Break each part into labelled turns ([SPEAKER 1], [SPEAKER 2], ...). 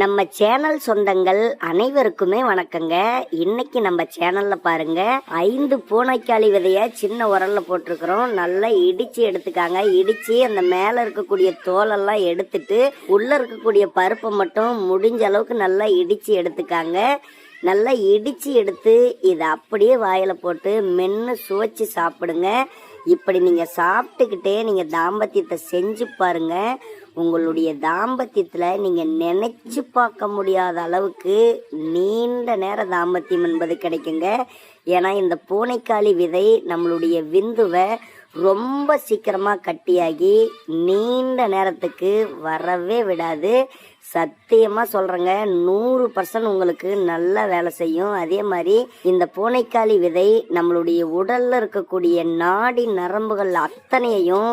[SPEAKER 1] நம்ம சேனல் சொந்தங்கள் அனைவருக்குமே வணக்கங்க. இன்னைக்கு நம்ம சேனல்ல பாருங்க 5 பூனைக்காளி விதைய சின்ன உரல்ல போட்டிருக்கிறோம். நல்லா இடிச்சு எடுத்துக்காங்க. இடிச்சு அந்த மேல இருக்கக்கூடிய தோலெல்லாம் எடுத்துட்டு உள்ள இருக்கக்கூடிய பருப்பை மட்டும் முடிஞ்ச அளவுக்கு நல்லா இடிச்சு எடுத்துக்காங்க. நல்லா இடிச்சு எடுத்து இதை அப்படியே வாயில போட்டு மென்று சுவைச்சு சாப்பிடுங்க. இப்படி நீங்க சாப்பிட்டுக்கிட்டே நீங்க தாம்பத்தியத்தை செஞ்சு பாருங்க. உங்களுடைய தாம்பத்தியத்தில் நீங்கள் நினைச்சு பார்க்க முடியாத அளவுக்கு நீண்ட நேர தாம்பத்தியம் என்பது கிடைக்குங்க. ஏன்னா இந்த பூனைக்காளி விதை நம்மளுடைய விந்துவை ரொம்ப சீக்கிரமாக கட்டியாகி நீண்ட நேரத்துக்கு வரவே விடாது. சத்தியமாக சொல்கிறேங்க, 100% உங்களுக்கு நல்லா வேலை செய்யும். அதே மாதிரி இந்த பூனைக்காளி விதை நம்மளுடைய உடலில் இருக்கக்கூடிய நாடி நரம்புகள் அத்தனையையும்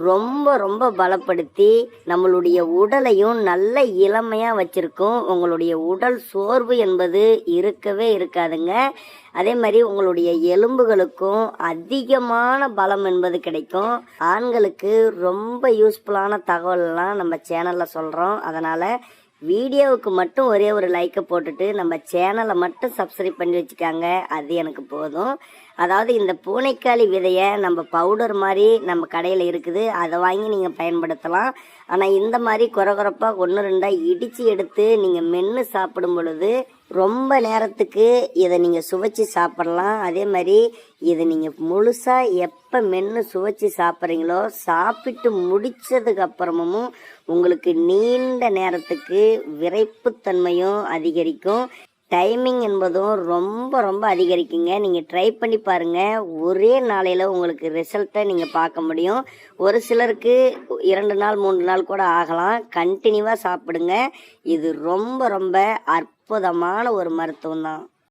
[SPEAKER 1] ரொம்ப ரொம்ப பலப்படுத்தி நம்மளுடைய உடலையும் நல்ல இளமையாக வச்சுருக்கும். உங்களுடைய உடல் சோர்வு என்பது இருக்கவே இருக்காதுங்க. அதே மாதிரி உங்களுடைய எலும்புகளுக்கும் அதிகமான பலம் என்பது கிடைக்கும். ஆண்களுக்கு ரொம்ப யூஸ்ஃபுல்லான தகவல்லாம் நம்ம சேனலில் சொல்கிறோம். அதனால் வீடியோவுக்கு மட்டும் ஒரே ஒரு லைக்கை போட்டுட்டு நம்ம சேனலை மட்டும் சப்ஸ்கிரைப் பண்ணி வச்சுக்காங்க. அது எனக்கு போதும். அதாவது இந்த பூனைக்காளி விதையை நம்ம பவுடர் மாதிரி நம்ம கடையில் இருக்குது, அதை வாங்கி நீங்கள் பயன்படுத்தலாம். ஆனால் இந்த மாதிரி குறகுறப்பாக 1-2 இடித்து எடுத்து நீங்கள் மென்று சாப்பிடும் பொழுது ரொம்ப நேரத்துக்கு இதை நீங்கள் சுவைச்சி சாப்பிடலாம். அதே மாதிரி இதை நீங்கள் முழுசாக எப்போ மென்று சுவைச்சி சாப்பிட்றீங்களோ சாப்பிட்டு முடித்ததுக்கு அப்புறமும் உங்களுக்கு நீண்ட நேரத்துக்கு விரைப்புத்தன்மையும் அதிகரிக்கும். டைமிங் என்பதும் ரொம்ப ரொம்ப அதிகரிக்குங்க. நீங்கள் ட்ரை பண்ணி பாருங்கள். ஒரே நாளையில் உங்களுக்கு ரிசல்ட்டை நீங்கள் பார்க்க முடியும். ஒரு சிலருக்கு 2 நாள் 3 நாள் கூட ஆகலாம். கண்டினியூவாக சாப்பிடுங்க. இது ரொம்ப ரொம்ப அற்புதமான ஒரு மருத்துவம் தான்.